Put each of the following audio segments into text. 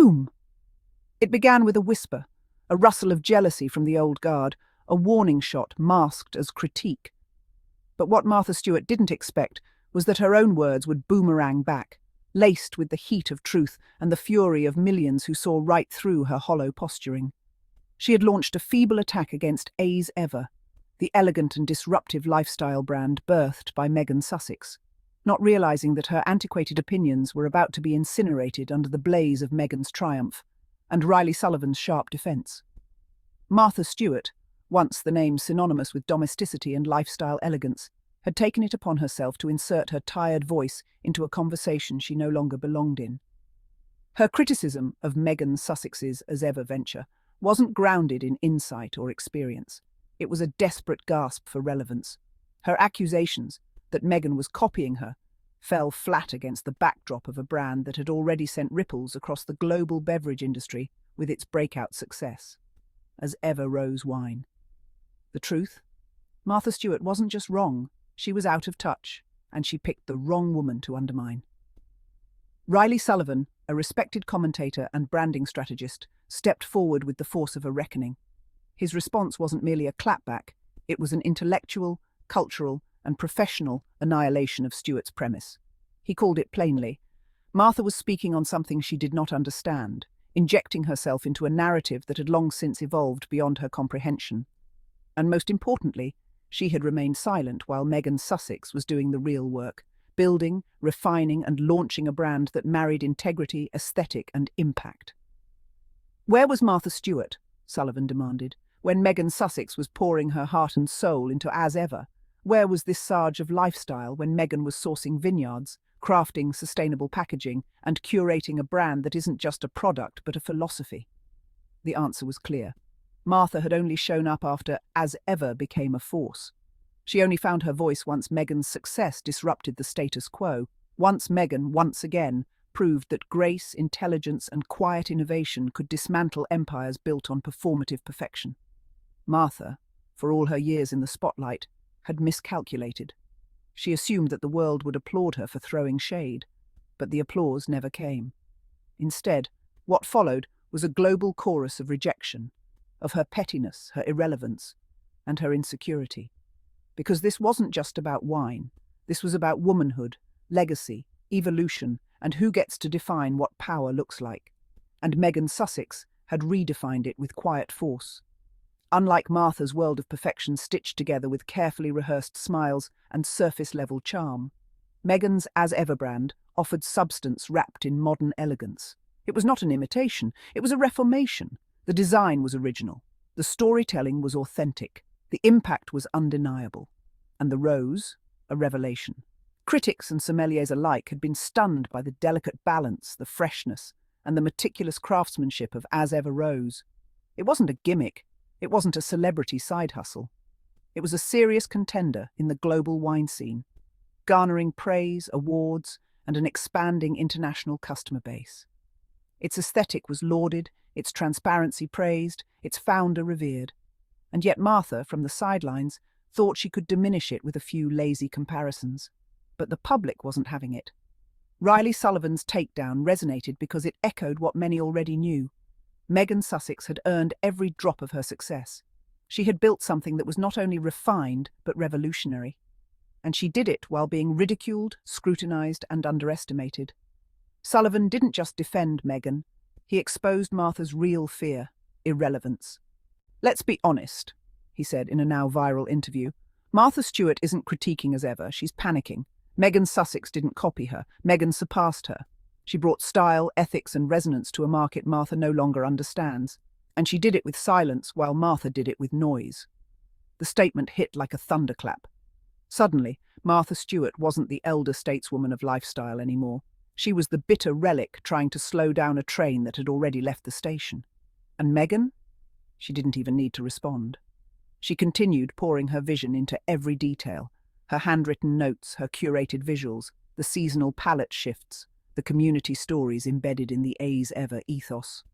boom! It began with a whisper, a rustle of jealousy from the old guard, a warning shot masked as critique. But what Martha Stewart didn't expect was that her own words would boomerang back, laced with the heat of truth and the fury of millions who saw right through her hollow posturing. She had launched a feeble attack against As Ever, the elegant and disruptive lifestyle brand birthed by Meghan Sussex, not realizing that her antiquated opinions were about to be incinerated under the blaze of Meghan's triumph and Reilly Sullivan's sharp defense. Martha Stewart, once the name synonymous with domesticity and lifestyle elegance, had taken it upon herself to insert her tired voice into a conversation she no longer belonged in. Her criticism of Meghan Sussex's As Ever venture wasn't grounded in insight or experience. It was a desperate gasp for relevance. Her accusations that Meghan was copying her fell flat against the backdrop of a brand that had already sent ripples across the global beverage industry with its breakout success. As Ever Rose wine. The truth? Martha Stewart wasn't just wrong, she was out of touch, and she picked the wrong woman to undermine. Reilly Sullivan, a respected commentator and branding strategist, stepped forward with the force of a reckoning. His response wasn't merely a clapback, it was an intellectual, cultural, and professional annihilation of Stewart's premise. He called it plainly. Martha was speaking on something she did not understand, injecting herself into a narrative that had long since evolved beyond her comprehension. And most importantly, she had remained silent while Meghan Sussex was doing the real work, building, refining, and launching a brand that married integrity, aesthetic, and impact. Where was Martha Stewart, Sullivan demanded, when Meghan Sussex was pouring her heart and soul into As Ever? Where was this Sarge of lifestyle when Meghan was sourcing vineyards, crafting sustainable packaging, and curating a brand that isn't just a product but a philosophy? The answer was clear. Martha had only shown up after As Ever became a force. She only found her voice once Meghan's success disrupted the status quo, once Meghan, once again, proved that grace, intelligence, and quiet innovation could dismantle empires built on performative perfection. Martha, for all her years in the spotlight, had miscalculated. She assumed that the world would applaud her for throwing shade, but the applause never came. Instead, what followed was a global chorus of rejection, of her pettiness, her irrelevance, and her insecurity. Because this wasn't just about wine, this was about womanhood, legacy, evolution, and who gets to define what power looks like. And Meghan Sussex had redefined it with quiet force. Unlike Martha's world of perfection stitched together with carefully rehearsed smiles and surface-level charm, Meghan's As Ever brand offered substance wrapped in modern elegance. It was not an imitation, it was a reformation. The design was original, the storytelling was authentic, the impact was undeniable, and the rose, a revelation. Critics and sommeliers alike had been stunned by the delicate balance, the freshness, and the meticulous craftsmanship of As Ever Rose. It wasn't a gimmick, it wasn't a celebrity side hustle. It was a serious contender in the global wine scene, garnering praise, awards, and an expanding international customer base. Its aesthetic was lauded, its transparency praised, its founder revered. And yet Martha, from the sidelines, thought she could diminish it with a few lazy comparisons. But the public wasn't having it. Reilly Sullivan's takedown resonated because it echoed what many already knew. Meghan Sussex had earned every drop of her success. She had built something that was not only refined, but revolutionary. And she did it while being ridiculed, scrutinized, and underestimated. Sullivan didn't just defend Meghan, he exposed Martha's real fear, irrelevance. "Let's be honest," he said in a now viral interview. "Martha Stewart isn't critiquing As Ever, she's panicking. Meghan Sussex didn't copy her, Meghan surpassed her. She brought style, ethics, and resonance to a market Martha no longer understands. And she did it with silence while Martha did it with noise." The statement hit like a thunderclap. Suddenly, Martha Stewart wasn't the elder stateswoman of lifestyle anymore. She was the bitter relic trying to slow down a train that had already left the station. And Meghan? She didn't even need to respond. She continued pouring her vision into every detail, her handwritten notes, her curated visuals, the seasonal palette shifts, the community stories embedded in the As Ever ethos.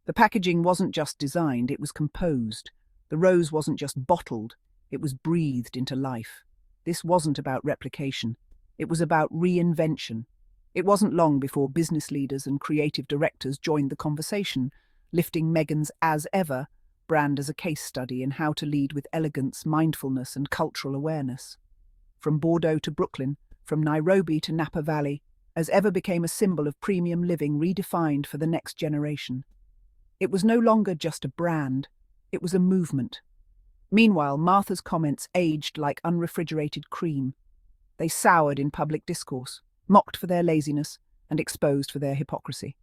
The packaging wasn't just designed, it was composed. The rose wasn't just bottled, it was breathed into life. This wasn't about replication, it was about reinvention. It wasn't long before business leaders and creative directors joined the conversation, lifting Meghan's as ever brand as a case study in how to lead with elegance, mindfulness, and cultural awareness. From Bordeaux to Brooklyn, from Nairobi to Napa Valley, as ever became a symbol of premium living redefined for the next generation. It was no longer just a brand, it was a movement. Meanwhile, Martha's comments aged like unrefrigerated cream. They soured in public discourse, mocked for their laziness, and exposed for their hypocrisy.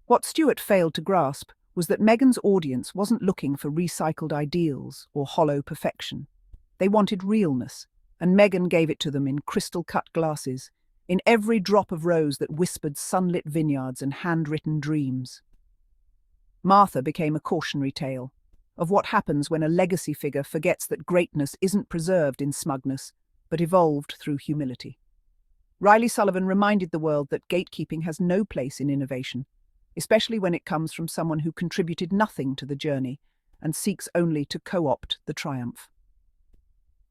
What Stewart failed to grasp was that Meghan's audience wasn't looking for recycled ideals or hollow perfection. They wanted realness, and Meghan gave it to them in crystal-cut glasses, in every drop of rose that whispered sunlit vineyards and handwritten dreams. Martha became a cautionary tale of what happens when a legacy figure forgets that greatness isn't preserved in smugness, but evolved through humility. Reilly Sullivan reminded the world that gatekeeping has no place in innovation, especially when it comes from someone who contributed nothing to the journey and seeks only to co-opt the triumph.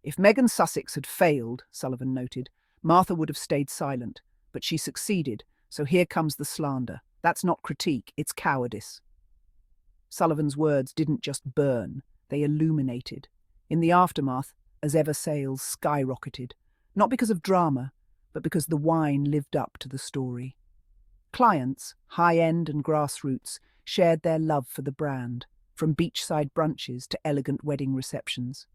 If Meghan Sussex had failed, Sullivan noted, Martha would have stayed silent, but she succeeded, so here comes the slander. That's not critique, it's cowardice. Sullivan's words didn't just burn, they illuminated. In the aftermath, as ever sales skyrocketed, not because of drama, but because the wine lived up to the story. Clients, high-end and grassroots, shared their love for the brand, from beachside brunches to elegant wedding receptions.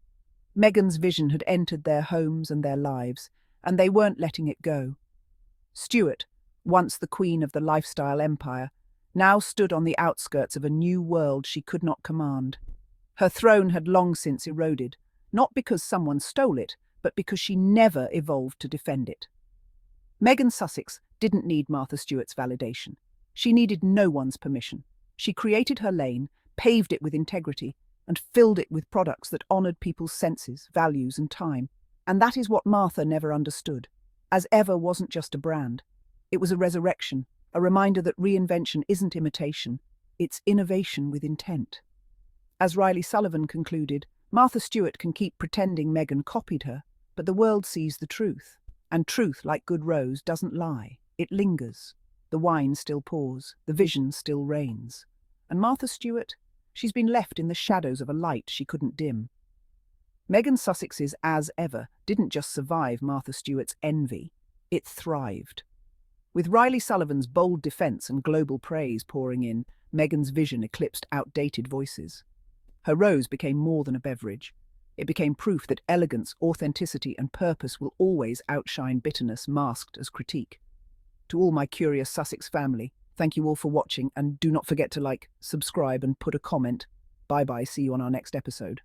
Meghan's vision had entered their homes and their lives, and they weren't letting it go. Stewart, once the queen of the lifestyle empire, now stood on the outskirts of a new world she could not command. Her throne had long since eroded, not because someone stole it, but because she never evolved to defend it. Meghan Sussex didn't need Martha Stewart's validation. She needed no one's permission. She created her lane, paved it with integrity, and filled it with products that honoured people's senses, values, and time. And that is what Martha never understood. As ever wasn't just a brand. It was a resurrection, a reminder that reinvention isn't imitation, it's innovation with intent. As Reilly Sullivan concluded, Martha Stewart can keep pretending Meghan copied her, but the world sees the truth. And truth, like good rose, doesn't lie. It lingers. The wine still pours, the vision still reigns. And Martha Stewart, she's been left in the shadows of a light she couldn't dim. Meghan Sussex's as ever didn't just survive Martha Stewart's envy, it thrived. With Reilly Sullivan's bold defence and global praise pouring in, Meghan's vision eclipsed outdated voices. Her rose became more than a beverage. It became proof that elegance, authenticity, and purpose will always outshine bitterness masked as critique. To all my curious Sussex family, thank you all for watching, and do not forget to like, subscribe, and put a comment. Bye-bye, see you on our next episode.